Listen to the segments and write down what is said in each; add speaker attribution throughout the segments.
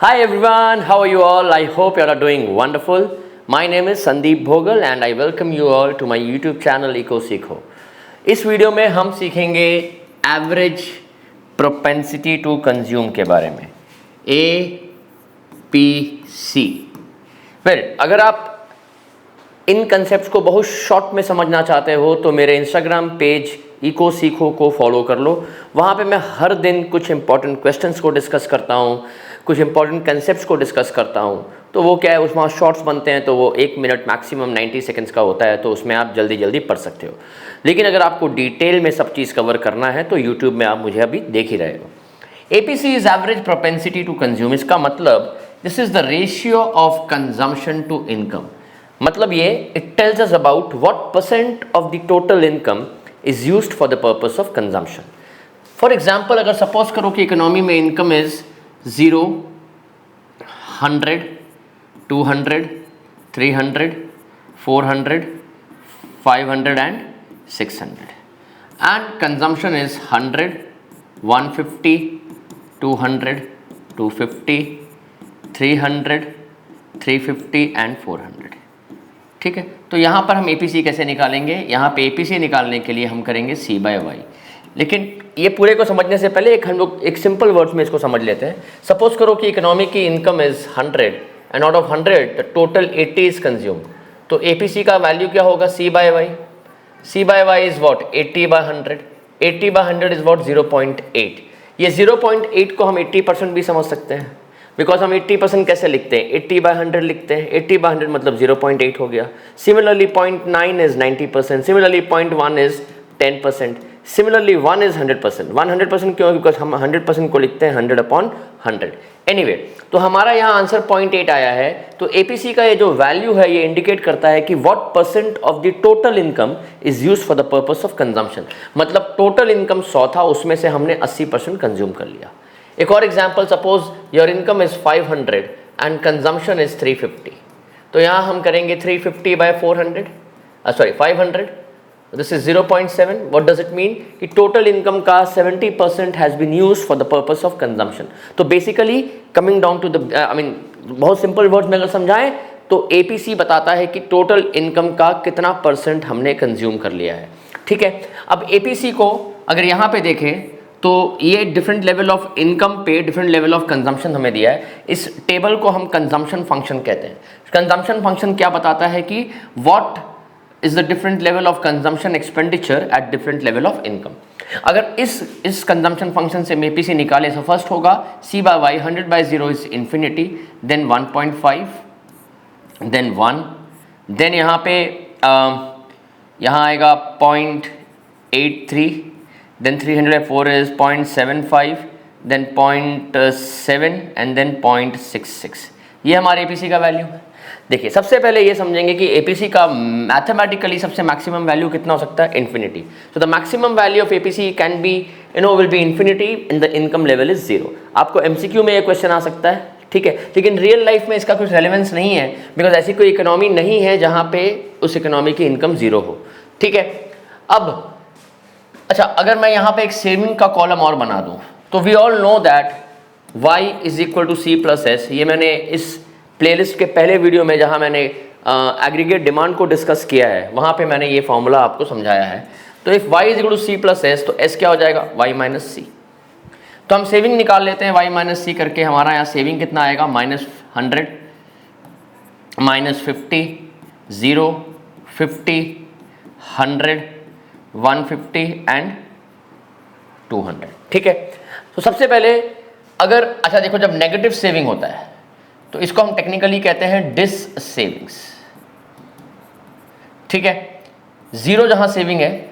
Speaker 1: Hi everyone, how are you all? I hope you all are doing wonderful. My name is Sandeep Bhogal and I welcome you all to my YouTube channel Eco Seekho. इस video में हम सीखेंगे average propensity to consume के बारे में, APC। अगर आप इन concepts को बहुत शॉर्ट में समझना चाहते हो तो मेरे इंस्टाग्राम पेज इको सीखो को फॉलो कर लो। वहाँ पे मैं हर दिन कुछ इंपॉर्टेंट क्वेश्चंस को डिस्कस करता हूँ, कुछ इंपॉर्टेंट कंसेप्ट्स को डिस्कस करता हूँ। तो वो क्या है, उसमें शॉर्ट्स बनते हैं तो वो 1 मिनट मैक्सिमम 90 सेकंड्स का होता है, तो उसमें आप जल्दी जल्दी पढ़ सकते हो। लेकिन अगर आपको डिटेल में सब चीज़ कवर करना है तो यूट्यूब में आप मुझे अभी देख ही रहे हो। APC is average propensity to consume. इसका मतलब this is the ratio of consumption to income. मतलब ये it tells us about what percent of the total income is used for the purpose of consumption. For example, अगर suppose करो कि economy में income is 0, 100, 200, 300, 400, 500 and 600 and consumption is 100, 150, 200, 250, 300, 350 and 400। ठीक है, तो यहाँ पर हम APC कैसे निकालेंगे? यहाँ पे APC निकालने के लिए हम करेंगे C/Y। लेकिन ये पूरे को समझने से पहले हम लोग एक सिंपल वर्ड्स में इसको समझ लेते हैं। सपोज करो कि इकोनॉमी की income is 100 and out of 100 the total 80 is consume. तो APC का वैल्यू क्या होगा? C/Y। C/Y is what? 80/100। 80/100 is what? 0.8। ये 0.8 को हम 80% भी समझ सकते हैं, बिकॉज हम 80% कैसे लिखते हैं? 80/100 लिखते हैं। 80/100 मतलब 0.8 हो गया। Similarly 0.9 is 90%। Similarly 0.1 is 10%। Similarly 1 is 100%। 100% क्यों? बिकॉज हम 100% को लिखते हैं 100/100। एनीवे, तो हमारा यहाँ आंसर 0.8 आया है। तो APC का ये जो वैल्यू है ये इंडिकेट करता है कि what percent of the total income is used for the purpose of consumption. मतलब टोटल इनकम 100 था, उसमें से हमने 80% कंज्यूम कर लिया। एक और example, suppose your income is 500 and consumption is 350। तो यहाँ हम करेंगे 350/400, sorry 500। This is 0.7। What does it mean? कि टोटल इनकम का 70% has been used for the purpose of consumption. तो basically coming down to the बहुत सिंपल वर्ड्स में अगर समझाएं तो APC बताता है कि टोटल इनकम का कितना परसेंट हमने कंज्यूम कर लिया है। ठीक है, अब APC को अगर यहाँ पे देखें तो ये डिफरेंट लेवल ऑफ इनकम पे डिफरेंट लेवल ऑफ कंजम्पशन हमें दिया है। इस टेबल को हम कंजम्पशन फंक्शन कहते हैं। कंजम्पशन फंक्शन क्या बताता है कि what is the different level of consumption expenditure at different level of income. अगर इस कंजम्पशन फंक्शन से APC निकाले तो फर्स्ट होगा C/Y। 100/0 is infinity, then 1.5, then 1, then यहाँ पे यहाँ आएगा 0.83, then 304 is 0.75, then 0.7 and then 0.66। ये हमारे APC का वैल्यू है। देखिए, सबसे पहले ये समझेंगे कि APC का मैथमेटिकली सबसे मैक्सिमम वैल्यू कितना हो सकता है? इन्फिनिटी। तो the maximum value of APC can be will be infinity and the income level is 0। आपको MCQ में ये क्वेश्चन आ सकता है, ठीक है, लेकिन रियल लाइफ में इसका कुछ रेलेवेंस नहीं है, बिकॉज ऐसी कोई इकोनॉमी नहीं है जहाँ पे उस इकोनॉमी की इनकम 0 हो। ठीक है, अब अच्छा, अगर मैं यहाँ पे एक सेविंग का कॉलम और बना दूँ तो we all know that y is equal to C+S। ये मैंने इस प्लेलिस्ट के पहले वीडियो में जहाँ मैंने एग्रीगेट डिमांड को डिस्कस किया है वहाँ पे मैंने ये फॉर्मूला आपको समझाया है। तो if y is equal to C+S तो S क्या हो जाएगा? y-C। तो हम सेविंग निकाल लेते हैं y-C करके। हमारा यहाँ सेविंग कितना आएगा? -100, -50, 0, 50, 100, 150 एंड 200। ठीक है, तो सबसे पहले अगर अच्छा देखो, जब नेगेटिव सेविंग होता है तो इसको हम टेक्निकली कहते हैं डिस सेविंग्स। ठीक है, 0 जहां सेविंग है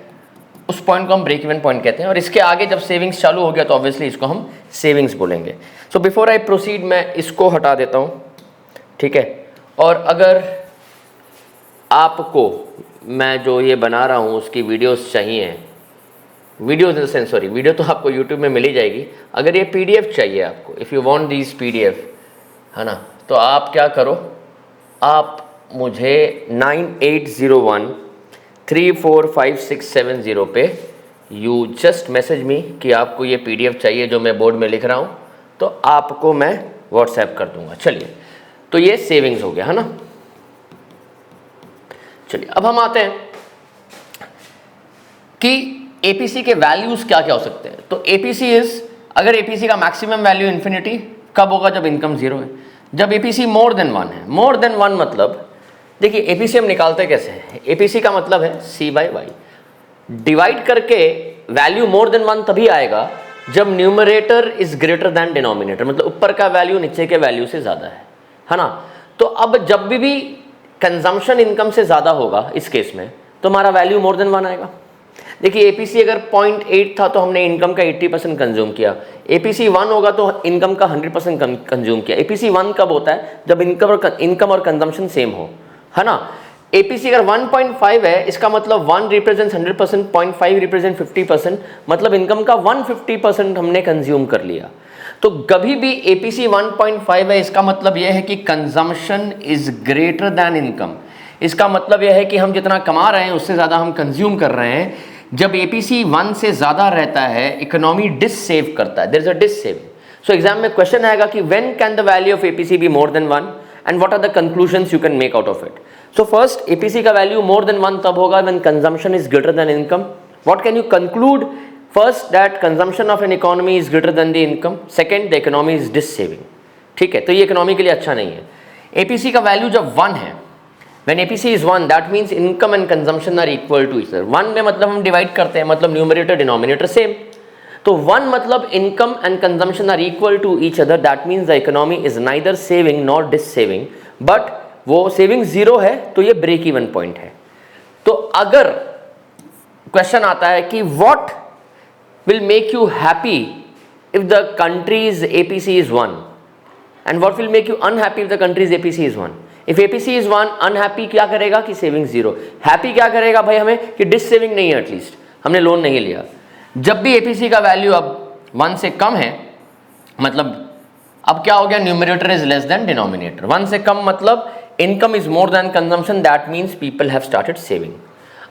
Speaker 1: उस पॉइंट को हम ब्रेक इवन पॉइंट कहते हैं, और इसके आगे जब सेविंग्स चालू हो गया तो ऑब्वियसली इसको हम सेविंग्स बोलेंगे। सो बिफोर आई प्रोसीड मैं इसको हटा देता हूं। ठीक है, और अगर आपको मैं जो ये बना रहा हूँ उसकी वीडियोस चाहिए, videos in the sense, sorry, video तो आपको यूट्यूब में मिल ही जाएगी। अगर ये PDF चाहिए आपको, if you want these PDF, है ना, तो आप क्या करो, आप मुझे 9801345670 पे यू जस्ट मैसेज मी कि आपको ये PDF चाहिए जो मैं बोर्ड में लिख रहा हूँ, तो आपको मैं व्हाट्सएप कर दूंगा। चलिए, तो ये सेविंग्स हो गया है ना। चलिए अब हम आते हैं कि एपीसी के वैल्यूज क्या क्या हो सकते हैं। तो एपीसी इज, अगर एपीसी का मैक्सिमम वैल्यू इन्फिनिटी कब होगा, जब इनकम जीरो है। जब एपीसी मोर देन 1 है, मोर देन 1 मतलब देखिए एपीसी हम निकालते कैसे हैं, एपीसी का मतलब है सी बाई वाई, डिवाइड करके वैल्यू मोर देन 1 तभी आएगा जब numerator is greater than denominator, मतलब ऊपर का वैल्यू नीचे के वैल्यू से ज़्यादा है ना। तो अब जब भी कंजम्पशन इनकम से ज़्यादा होगा इस केस में, तो हमारा वैल्यू मोर देन 1 आएगा। देखिए एपीसी अगर 0.8 था तो हमने इनकम का 80% कंज्यूम किया, एपीसी 1 होगा तो इनकम का 100% कंज्यूम किया। एपीसी 1 कब होता है, जब इनकम और कंजम्पशन सेम हो, है ना। एपीसी अगर 1.5 है, इसका मतलब 1 रिप्रेजेंट 100%, 0.5 रिप्रेजेंट 50%, मतलब इनकम का 150% हमने कंज्यूम कर लिया। तो कभी भी एपीसी 1.5 है, इसका मतलब यह है कि consumption is greater than income. इसका मतलब यह है कि हम जितना कमा रहे हैं उससे ज़्यादा हम कंज्यूम कर रहे हैं। जब एपीसी 1 से ज़्यादा रहता है, इकोनॉमी डिससेव करता है, there is a dissaving. So exam में क्वेश्चन आएगा कि when can the value of APC be more than 1 and what are the conclusions you can make out of it. So first, APC का value more than 1 तब होगा when consumption is greater than income. What can you conclude? First, that consumption of an economy is greater than the income. Second, the economy is डिससेविंग। ठीक है, तो ये economy के लिए अच्छा नहीं है। एपीसी का वैल्यू जब 1 है, when APC is 1, that means income and consumption are equal to each other। 1 में मतलब हम डिवाइड करते हैं, मतलब न्यूमरेटर डिनोमिनेटर सेम। तो 1 मतलब income and consumption are equal to each other, that means the economy is neither saving nor dissaving, but वो saving zero है तो ये ब्रेक इवन पॉइंट है। तो अगर क्वेश्चन आता है कि what will make you happy if the countries APC is 1 and what will make you unhappy if the countries APC is 1। If APC is 1, unhappy क्या करेगा कि सेविंग जीरो, हैप्पी क्या करेगा भाई हमें कि डिस सेविंग नहीं है, एटलीस्ट हमने लोन नहीं लिया। जब भी एपीसी का वैल्यू अब 1 से कम है, मतलब अब क्या हो गया, numerator is less than denominator. 1 से कम मतलब income is more than consumption, that means people have started saving.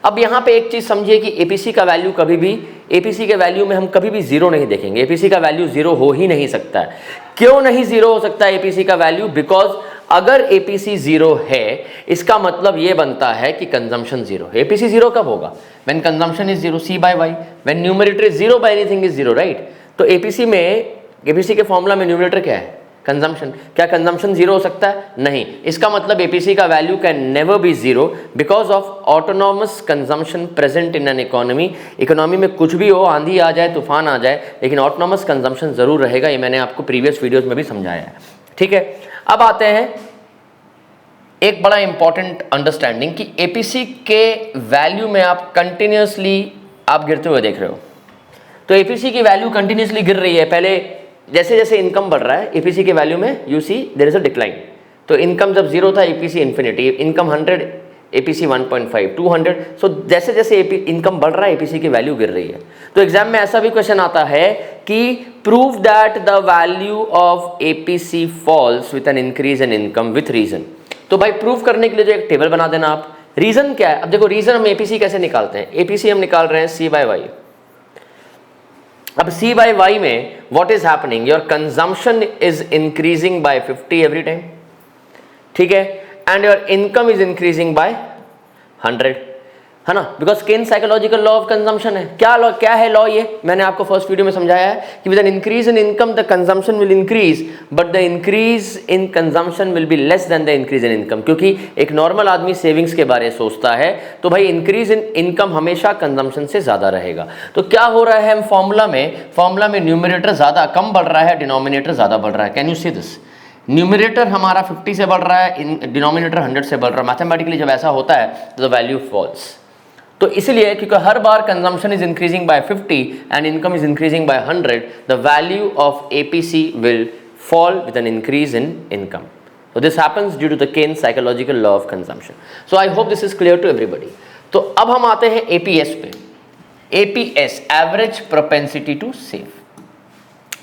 Speaker 1: अब यहाँ पे एक चीज समझिए कि एपीसी का वैल्यू कभी भी, एपीसी के वैल्यू में हम कभी भी जीरो नहीं देखेंगे। एपीसी का वैल्यू जीरो हो ही नहीं सकता है। क्यों नहीं जीरो हो सकता है एपीसी का वैल्यू? बिकॉज अगर एपीसी जीरो है, इसका मतलब ये बनता है कि कंजम्पशन जीरो है। एपीसी जीरो कब होगा? When consumption is zero, C by Y. When numerator is zero by anything is zero, right. तो एपीसी में, एपीसी के फॉर्मूला में न्यूमरेटर क्या है? कंजम्पशन। क्या कंजम्पशन जीरो हो सकता है? नहीं। इसका मतलब एपीसी का value can never be zero because of autonomous consumption present in an economy. Economy में कुछ भी हो, आंधी आ जाए, तूफान आ जाए, लेकिन ऑटोनॉमस कंजम्पशन जरूर रहेगा। ये मैंने आपको प्रीवियस वीडियोज में भी समझाया है। ठीक है, अब आते हैं एक बड़ा इंपॉर्टेंट अंडरस्टैंडिंग कि एपीसी के वैल्यू में आप कंटिन्यूसली आप गिरते हुए देख रहे हो। तो एपीसी की वैल्यू कंटिन्यूसली गिर रही है। पहले जैसे जैसे इनकम बढ़ रहा है, एपीसी के वैल्यू में you see there is a decline. तो इनकम जब जीरो था, APC infinity, income 100, APC 1.5, 200। So जैसे जैसे इनकम बढ़ रहा है, एपीसी की वैल्यू गिर रही है। तो एग्जाम में ऐसा भी क्वेश्चन आता है कि prove that the value of APC falls with an increase in income with reason. तो भाई प्रूव करने के लिए जो एक टेबल बना देना आप। रीजन क्या है? अब देखो रीजन हम एपीसी कैसे निकालते हैं। एपीसी हम निकाल रहे हैं सी बाय वाई। अब सी बाय वाई में what is happening, your consumption is increasing by 50 every time, ठीक है, and your income is increasing by 100, है ना। Because Keynes psychological law of consumption है। क्या लॉ, क्या है लॉ? ये मैंने आपको फर्स्ट वीडियो में समझाया है कि with an increase in income the consumption will increase, but the increase in consumption will be less than the increase in income. क्योंकि एक नॉर्मल आदमी सेविंग्स के बारे में सोचता है, तो भाई इंक्रीज इन इनकम हमेशा कंजम्पशन से ज्यादा रहेगा। तो क्या हो रहा है, हम फॉर्मूला में न्यूमरेटर ज्यादा कम बढ़ रहा है, डिनोमिनेटर ज्यादा बढ़ रहा है। Can you see this? Numerator हमारा 50 से बढ़ रहा है, डिनोमिनेटर 100 से बढ़ रहा है। मैथमेटिकली जब ऐसा होता है तो द वैल्यू फॉल्स। तो इसलिए क्योंकि हर बार consumption is increasing by 50 and income is increasing by 100, the value of APC will fall with an increase in income. So this happens due to the Keynes psychological law of consumption. So I hope this is clear to everybody. तो अब हम आते हैं APS पे। APS, average propensity to save,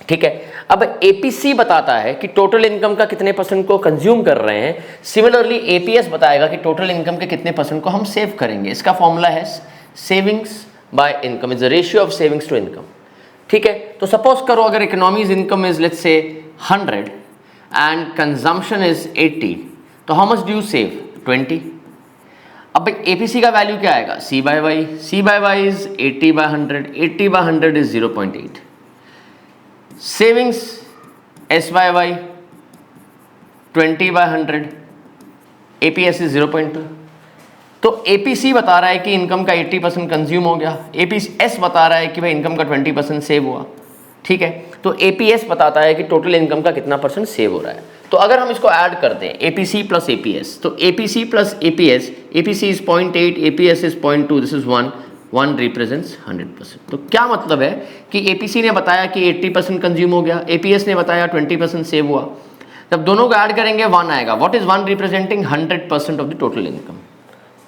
Speaker 1: ठीक है। अब APC बताता है कि टोटल इनकम का कितने परसेंट को कंज्यूम कर रहे हैं। सिमिलरली एपीएस बताएगा कि टोटल इनकम के कितने परसेंट को हम सेव करेंगे। इसका फॉर्मूला है savings by income is the ratio of savings to income, ठीक है। तो सपोज करो अगर economies income is let's say 100 and consumption is 80, तो how much do you save? 20। अब भाई एपीसी का वैल्यू क्या आएगा? C by Y, C by Y is 80/100, 80/100 is 0.8। Savings S by Y 20/100, APS is 0.2। तो एपीसी बता रहा है कि इनकम का 80% कंज्यूम हो गया, एपीएस बता रहा है कि भाई इनकम का 20% सेव हुआ, ठीक है। तो एपीएस बताता है कि टोटल इनकम का कितना परसेंट सेव हो रहा है। तो अगर हम इसको ऐड करते हैं एपीसी प्लस एपीएस, तो APC plus APS, APC is 0.8, APS is 0.2, this is 1 represents 100%। तो क्या मतलब है कि एपीसी ने बताया कि 80% कंज्यूम हो गया, एपीएस ने बताया 20% सेव हुआ। जब दोनों को ऐड करेंगे 1 आएगा। What is 1 representing? 100% of the total income.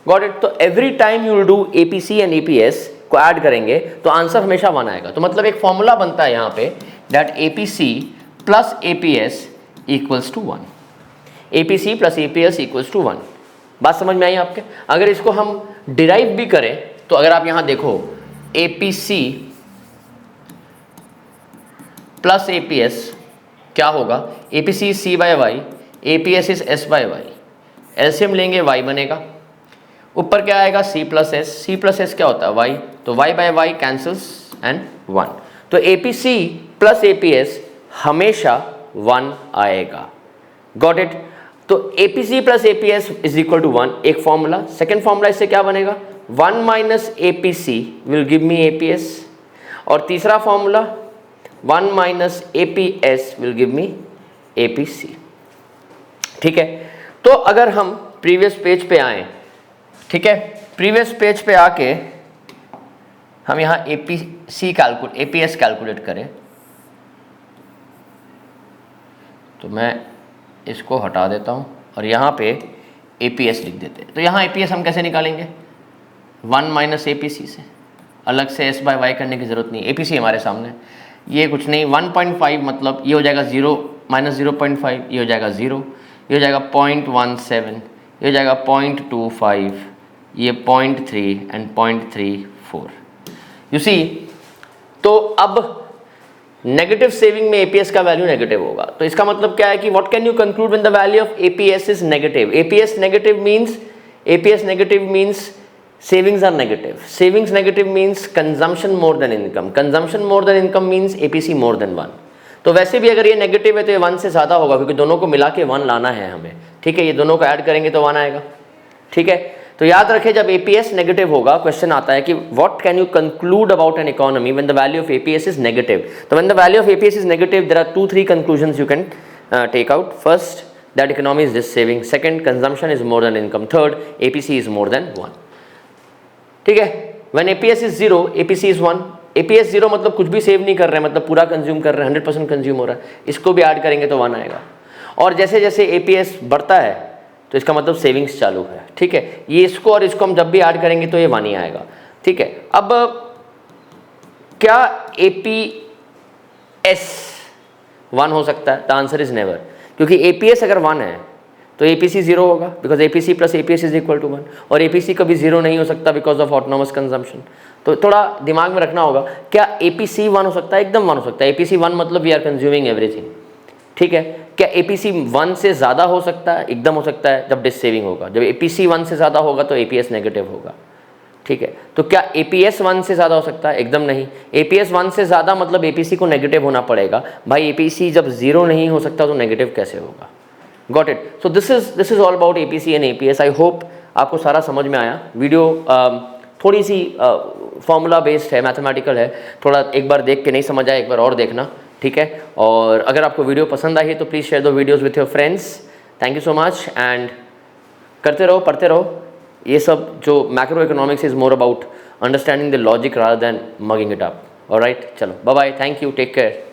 Speaker 1: Got it? तो every time you will do APC and APS को ऐड करेंगे तो आंसर हमेशा 1 आएगा। तो मतलब एक फॉर्मूला बनता है यहाँ पे that APC plus APS equals to 1, APC plus APS equals to 1। बात समझ में आई आपके? अगर इसको हम डिराइव भी करें तो अगर आप यहाँ देखो एपीसी प्लस एपीएस क्या होगा? APC C by Y, APS is S by Y, LCM लेंगे वाई बनेगा, ऊपर क्या आएगा? C plus S, C plus S क्या होता है? वाई, तो Y by Y cancels and 1। तो एपीसी प्लस एपीएस हमेशा 1 आएगा। Got it? तो APC plus APS is equal to 1, एक फॉर्मूला। सेकेंड फॉर्मूला इससे क्या बनेगा? 1 minus APC will give me APS, और तीसरा formula 1 minus APS will give me APC, ठीक है। तो अगर हम प्रीवियस पेज पे आए, ठीक है, प्रीवियस पेज पे आके हम यहाँ एपीएस कैलकुलेट करें, तो मैं इसको हटा देता हूँ और यहाँ पे एपीएस लिख देते हैं। तो यहाँ एपीएस हम कैसे निकालेंगे? 1 माइनस एपीसी से, अलग से एस बाय वाई करने की ज़रूरत नहीं, एपीसी हमारे सामने। ये कुछ नहीं, 1.5 मतलब ये हो जाएगा 0 माइनस 0.5, ये हो जाएगा 0, ये हो जाएगा 0.17, ये हो जाएगा 0.25, ये 0.3 एंड 0.34। यू सी, तो अब नेगेटिव सेविंग में एपीएस का वैल्यू नेगेटिव होगा। तो इसका मतलब क्या है कि what can you conclude when the value of APS is negative? APS negative means savings are negative. Savings negative means consumption more than income. Consumption more than income means APC more than 1. तो वैसे भी अगर ये negative है तो ये 1 से ज़्यादा होगा, क्योंकि दोनों को मिला के 1 लाना है हमें, ठीक है। ये दोनों को ऐड करेंगे तो 1 आएगा, ठीक है। तो याद रखें, जब एपीएस नेगेटिव होगा, क्वेश्चन आता है कि what can you conclude about an economy when the value of APS is negative? तो when the value of APS is negative, there are 2-3 conclusions you can take out. First, that economy is just saving. Second, consumption is more than income. Third, APC is more than 1. ठीक है। When APS is 0, APC is 1. APS 0 मतलब कुछ भी save नहीं कर रहे हैं, मतलब पूरा कंज्यूम कर रहे हैं, 100% कंज्यूम हो रहा है। इसको भी ऐड करेंगे तो 1 आएगा। और जैसे जैसे APS बढ़ता है तो इसका मतलब सेविंग्स चालू है, ठीक है। ये इसको और इसको हम जब भी ऐड करेंगे तो ये 1 ही आएगा, ठीक है। अब क्या APS 1 हो सकता है? द आंसर इज नेवर, क्योंकि APS अगर 1 है तो APC 0 होगा, because APC plus APS is equal to 1, और APC कभी 0 नहीं हो सकता बिकॉज ऑफ ऑटोनोमस कंजम्पशन। तो थोड़ा दिमाग में रखना होगा, क्या APC 1 हो सकता है? एकदम 1 हो सकता है। APC 1 मतलब वी आर कंज्यूमिंग एवरीथिंग, ठीक है। क्या APC 1 से ज़्यादा हो सकता है? एकदम हो सकता है, जब डिस सेविंग होगा। जब APC 1 से ज़्यादा होगा तो APS नेगेटिव होगा, ठीक है। तो क्या APS 1 से ज़्यादा हो सकता है? एकदम नहीं। APS 1 से ज़्यादा मतलब APC को नेगेटिव होना पड़ेगा। भाई APC जब 0 नहीं हो सकता तो नेगेटिव कैसे होगा? Got it? So this is all about APC and APS। I hope आपको सारा समझ में आया। वीडियो थोड़ी सी फॉर्मूला बेस्ड है, मैथमेटिकल है, थोड़ा एक बार देख के नहीं समझ आया, एक बार और देखना, ठीक है। और अगर आपको वीडियो पसंद आई है तो प्लीज़ शेयर दो videos with your friends. Thank you so much, and करते रहो, पढ़ते रहो। ये सब जो macro economics is more about understanding the logic rather than mugging it up. Alright, चलो bye bye, thank you, take care.